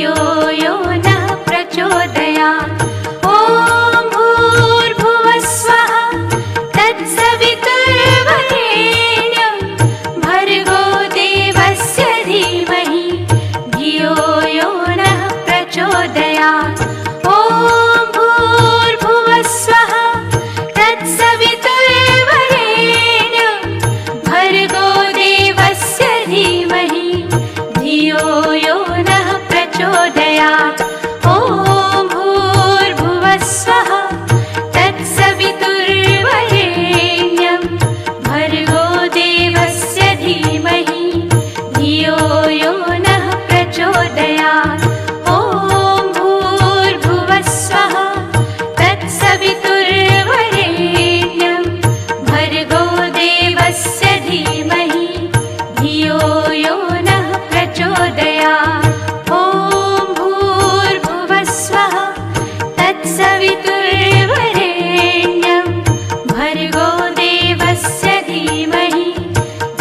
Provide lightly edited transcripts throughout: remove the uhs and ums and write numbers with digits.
धियो यो नः प्रचोदयात्। ॐ भूर्भुवः स्वः तत्सवितुर्वरेण्यं भर्गो देवस्य धीमहि धियो यो नः प्रचोदयात्। ॐ भूर्भुवः स्वः तत्सवितुर्वरेण्यं भर्गो देवस्य धीमहि धियो यो नः प्रचोदयात्। ॐ भूर्भुवः स्वः तत्सवितुर्वरेण्यं भर्गो देवस्य धीमहि धियो यो नः प्रचोदयात्। ॐ भूर्भुवः स्वः तत्सवितुर्वरेण्यं भर्गो देवस्य धीमहि धियो यो नः प्रचोदयात्। ॐ भूर्भुवः स्वः तत्सवितुर्वरेण्यं भर्गो देवस्य धीमहि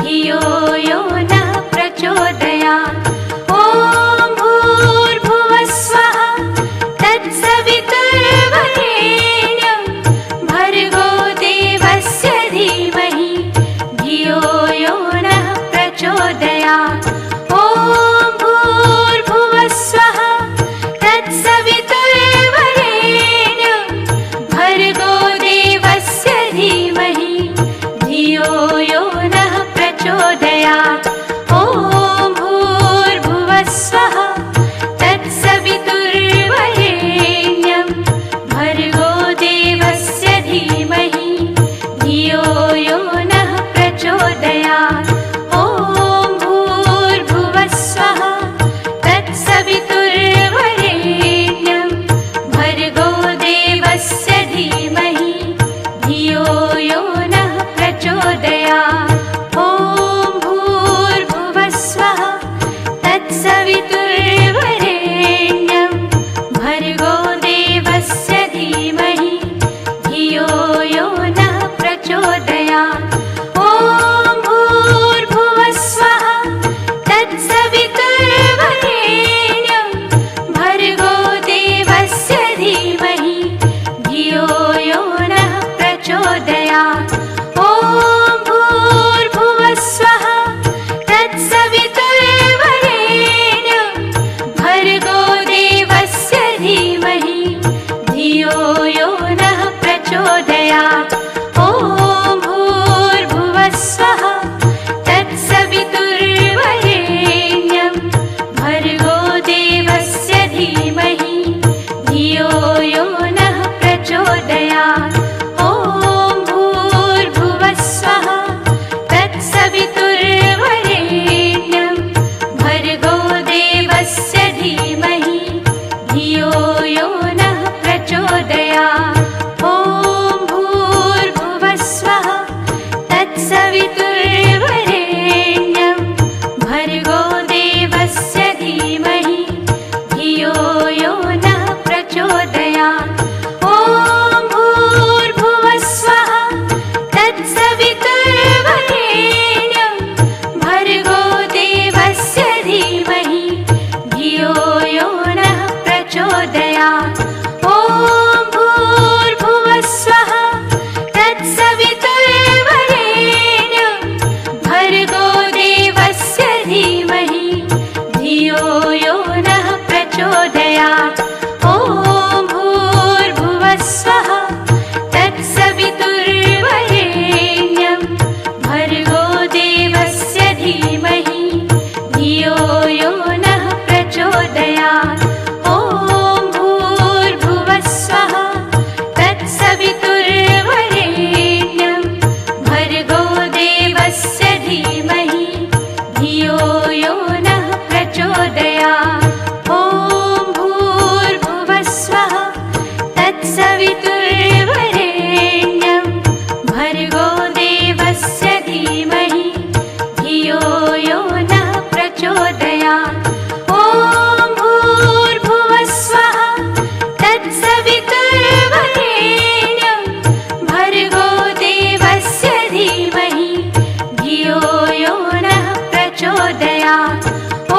धियो यो नः प्रचोदयात्। ॐ भूर्भुवः स्वः तत्सवितुर्वरेण्यं भर्गो देवस्य धीमहि धियो यो नः प्रचोदयात्। ॐ भूर्भुवः स्वः तत्सवितुर्वरेण्यं भर्गो देवस्य धीमहि धियो यो नः प्रचोदयात्। ॐ भूर्भुवः स्वः तत्सवितुर्वरेण्यं भर्गो देवस्य धीमहि धियो यो नः प्रचोदयात्। ॐ भूर्भुवः स्वः तत्सवितुर्वरेण्यं भर्गो देवस्य धीमहि धियो यो नः प्रचोदयात्। ॐ भूर्भुवः स्वः तत्सवितुर्वरेण्यं भर्गो देवस्य धीमहि धियो यो नः प्रचोदयात्। ॐ भूर्भुवः स्वः तत्सवितुर्वरेण्यं भर्गो देवस्य धीमहि धियो यो नः प्रचोदयात्। ॐ भूर्भुवः स्वः तत्सवितुर्वरेण्यं भर्गो देवस्य धीमहि धियो यो नः प्रचोदयात्। ॐ भूर्भुवः स्वः तत्सवितुर्वरेण्यं भर्गो देवस्य धीमहि धियो यो नः प्रचोदयात्। ॐ भूर्भुवः स्वः तत्सवितुर्वरेण्यं भर्गो देवस्य धीमहि धियो यो नः प्रचोदयात्। ॐ भूर्भुवः स्वः तत्सवितुर्वरेण्यं भर्गो देवस्य धीमहि धियो यो नः प्रचोदयात्। ॐ भूर्भुवः स्वः तत्सवितुर्वरेण्यं भर्गो देवस्य धीमहि धियो यो नः प्रचोदयात्। ॐ भूर्भुवः स्वः तत्सवितुर्वरेण्यं भर्गो देवस्य धीमहि धियो यो नः प्रचोदयात्। ॐ भूर्भुवः स्वः तत्सवितुर्वरेण्यं भर्गो देवस्य धीमहि धियो यो नः प्रचोदयात्। ॐ भूर्भुवः स्वः तत्सवितुर्वरेण्यं भर्गो देवस्य धीमहि धियो यो नः प्रचोदयात्। ॐ भूर्भुवः स्वः तत्सवितुर्वरेण्यं भर्गो देवस्य धीमहि धियो यो नः प्रचोदयात्। ॐ भूर्भुवः स्वः तत्सवितुर्वरेण्यं भर्गो देवस्य धीमहि धियो यो नः प्रचोदयात्। ॐ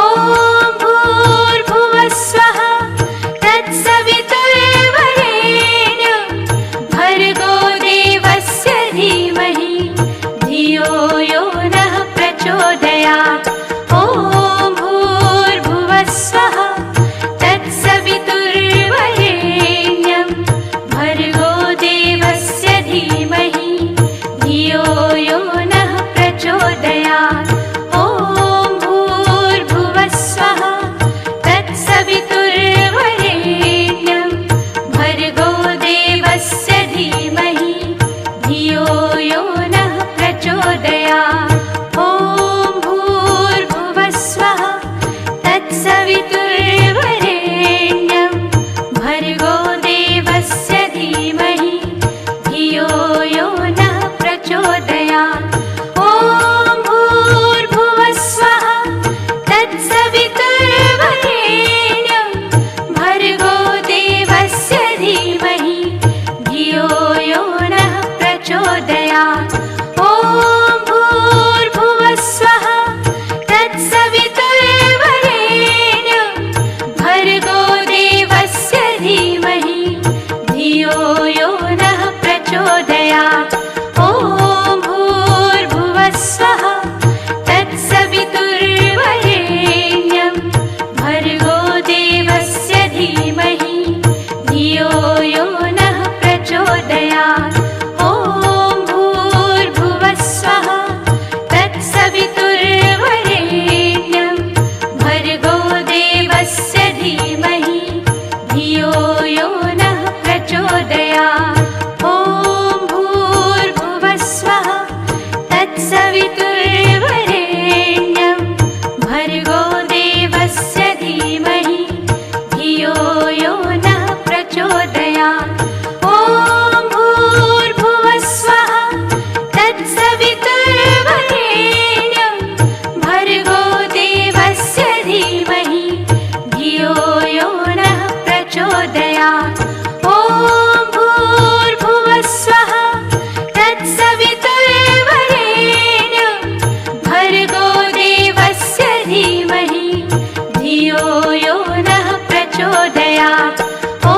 धियो यो नः प्रचोदयात्। ॐ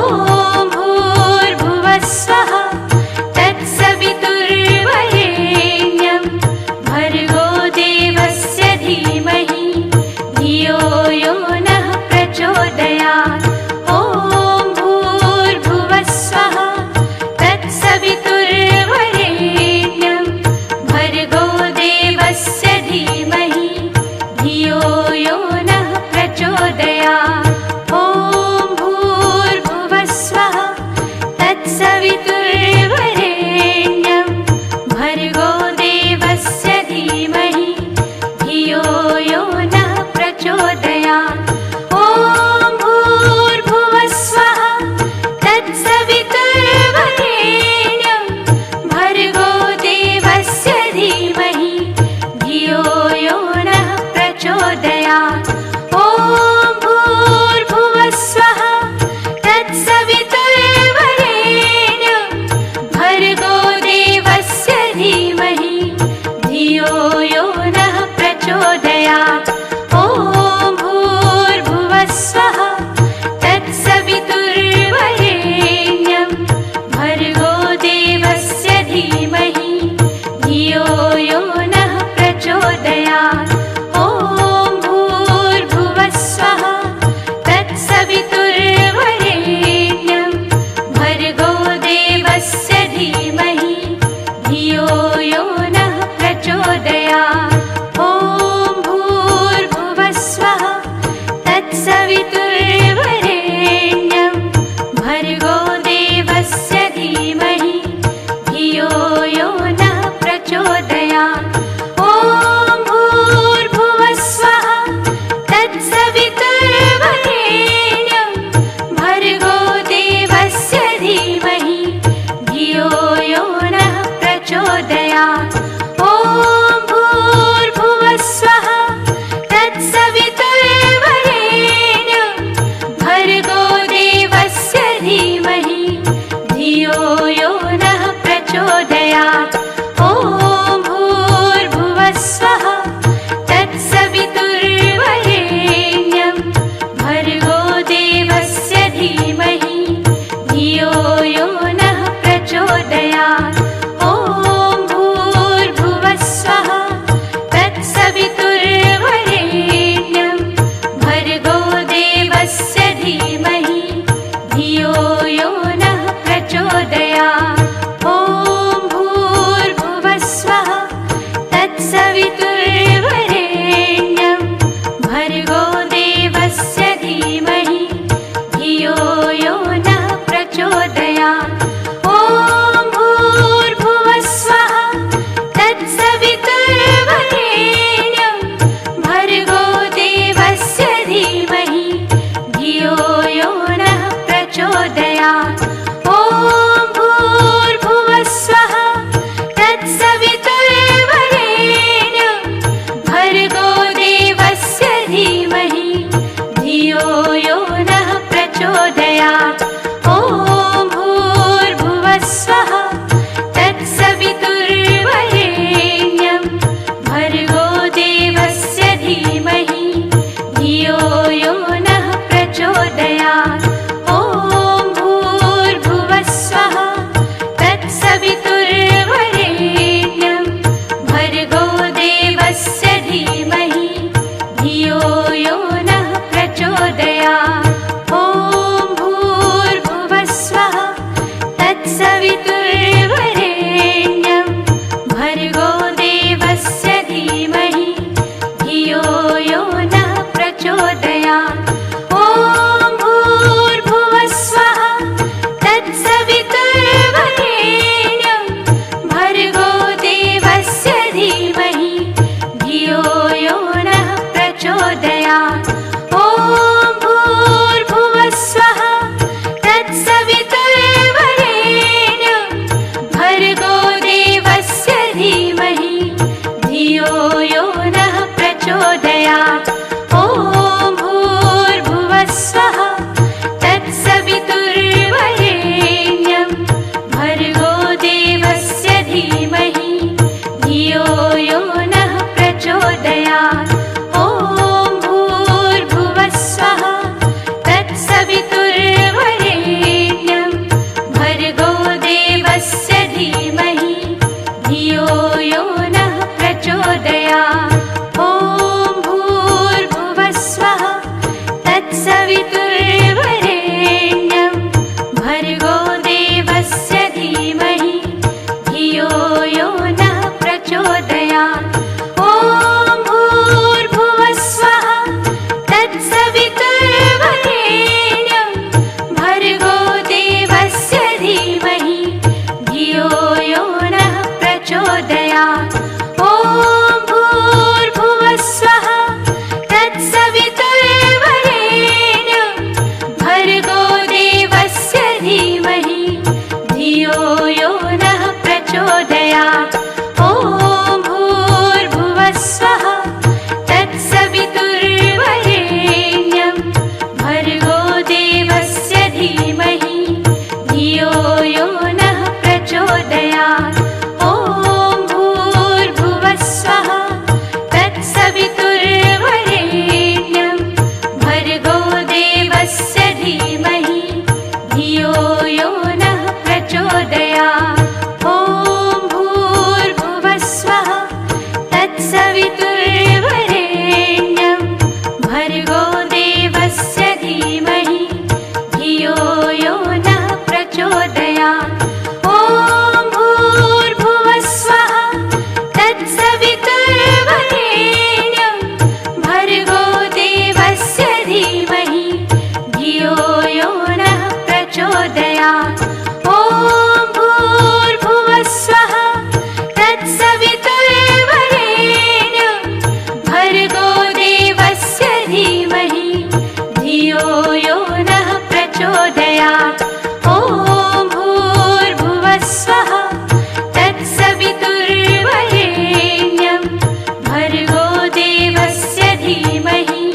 भूर्भुवः स्वः तत्सवितुर्वरेण्यं भर्गो देवस्य धीमहि धियो यो नः प्रचोदयात्। ॐ भूर्भुवः स्वः तत्सवितुर्वरेण्यं भर्गो देवस्य धीमहि धियो यो नः प्रचोदयात्। ॐ भूर्भुवः स्वः तत्सवितुर्वरेण्यं भर्गो देवस्य धीमहि धियो यो नः प्रचोदयात्। ॐ भूर्भुवः स्वः तत्सवितुर्वरेण्यं भर्गो देवस्य धीमहि धियो यो नः प्रचोदयात्। ॐ भूर्भुवः स्वः तत्सवितुर्वरेण्यं भर्गो देवस्य धीमहि धियो यो नः प्रचोदयात्। ॐ भूर्भुवः स्वः तत्सवितुर्वरेण्यं भर्गो देवस्य धीमहि धियो यो नः प्रचोदयात्। ॐ भूर्भुवः स्वः तत्सवितुर्वरेण्यं भर्गो देवस्य धीमहि धियो यो नः प्रचोदयात्। ॐ भूर्भुवः स्वः तत्सवितुर्वरेण्यं भर्गो देवस्य धीमहि धियो यो नः प्रचोदयात्। ॐ भूर्भुवः स्वः तत्सवितुर्वरेण्यं भर्गो देवस्य धीमहि धियो यो नः प्रचोदयात्। ॐ भूर्भुवः स्वः तत्सवितुर्वरेण्यं भर्गो देवस्य धीमहि धियो यो नः प्रचोदयात्। ॐ भूर्भुवः स्वः तत्सवितुर्वरेण्यं भर्गो देवस्य धीमहि धियो यो नः प्रचोदयात्। ॐ भूर्भुवः स्वः तत्सवितुर्वरेण्यं भर्गो देवस्य धीमहि धियो यो नः प्रचोदयात्। ॐ भूर्भुवः स्वः तत्सवितुर्वरेण्यं भर्गो देवस्य धीमहि धियो यो नः प्रचोदयात्। ॐ भूर्भुवः स्वः तत्सवितुर्वरेण्यं भर्गो देवस्य धीमहि धियो यो नः प्रचोदयात्। ॐ भूर्भुवः स्वः तत्सवितुर्वरेण्यं भर्गो देवस्य धीमहि धियो यो नः प्रचोदयात्। ॐ भूर्भुवः स्वः तत्सवितुर्वरेण्यं भर्गो देवस्य धीमहि धियो यो नः प्रचोदयात्। ॐ भूर्भुवः स्वः तत्सवितुर्वरेण्यं भर्गो देवस्य धीमहि धियो यो नः प्रचोदयात्। ॐ भूर्भुवः स्वः तत्सवितुर्वरेण्यं भर्गो देवस्य धीमहि धियो यो नः प्रचोदयात्। ॐ भूर्भुवः स्वः तत्सवितुर्वरेण्यं भर्गो देवस्य धीमहि धियो यो नः प्रचोदयात्। ॐ तत्सवितुर्वरेण्यं भर्गो देवस्य धीमहि धियो यो नः प्रचोदयात्। ॐ भूर्भुवः स्वः तत्सवितुर्वरेण्यं भर्गो देवस्य धीमहि धियो यो नः प्रचोदयात्। ॐ भूर्भुवः स्वः तत्सवितुर्वरेण्यं भर्गो देवस्य धीमहि धियो यो नः प्रचोदयात्। ॐ भूर्भुवः स्वः तत्सवितुर्वरेण्यं भर्गो देवस्य धीमहि धियो यो नः प्रचोदयात्। ॐ भूर्भुवः स्वः तत्सवितुर्वरेण्यं भर्गो देवस्य धीमहि धियो यो नः प्रचोदयात्। ॐ भूर्भुवः स्वः तत्सवितुर्वरेण्यं भर्गो देवस्य धीमहि धियो यो नः प्रचोदयात्। ॐ भूर्भुवः स्वः तत्सवितुर्वरेण्यं भर्गो देवस्य धीमहि धियो यो नः प्रचोदयात्। ॐ भूर्भुवः स्वः तत्सवितुर्वरेण्यं भर्गो देवस्य धीमहि धियो यो नः प्रचोदयात्। ॐ भूर्भुवः स्वः तत्सवितुर्वरेण्यं भर्गो देवस्य धीमहि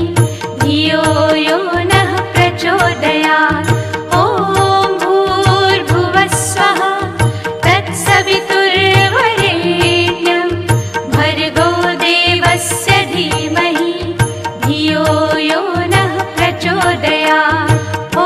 धियो यो नः प्रचोदयात्। ॐ भूर्भुवः स्वः तत्सवितुर्वरेण्यं भर्गो देवस्य धीमहि धियो यो नः प्रचोदयात्। ॐ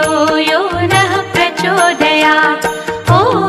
धियो यो नः प्रचोदयात् ॐ